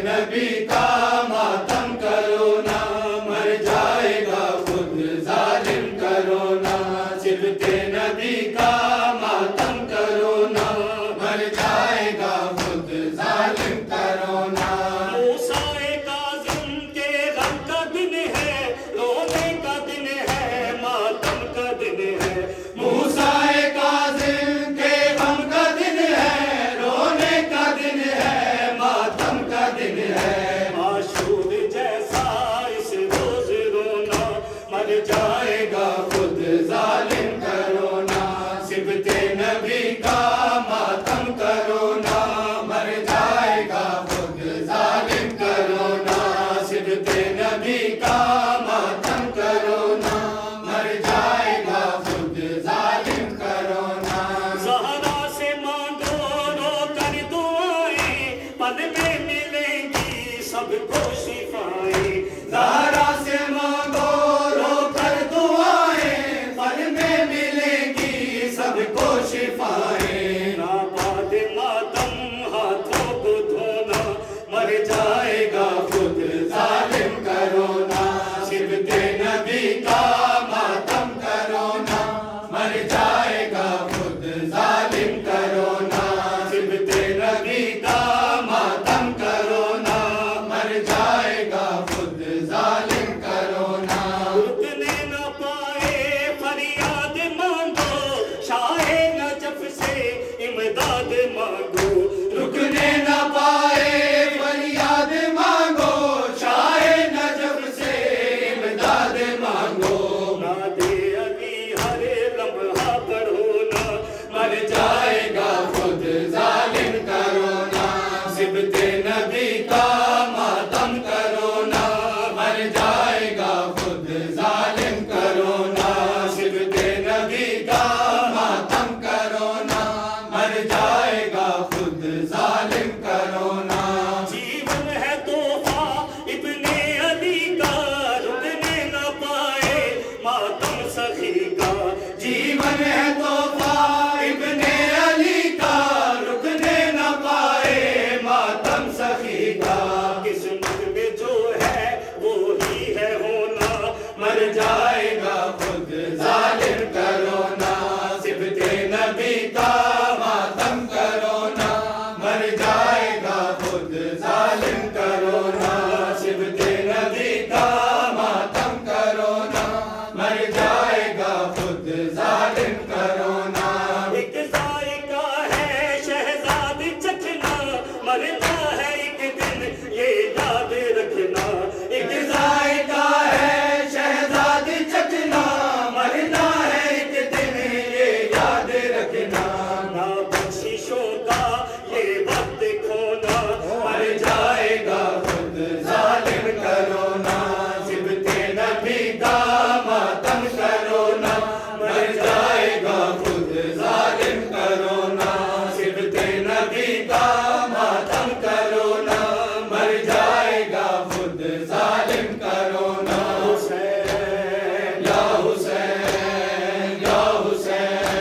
नबी का मातम करो ना, मर जाएगा खुद जालिम करो ना। सिबते नबी का मातम करो ना, मर जाएगा खुद जालिम करो ना। मूसा काज़िम के गम का दिन है, रोने का दिन है, मातम का दिन है। मूसा काज़िम के गम का दिन है, रोने का दिन है, मातम का दिन है। आशूर जैसा इस रोज रोना, मर जाएगा खुद जालिम करो ना। सिबते नबी का मातम करो ना, मर जाएगा खुद जालिम करो ना। सिबते नबी का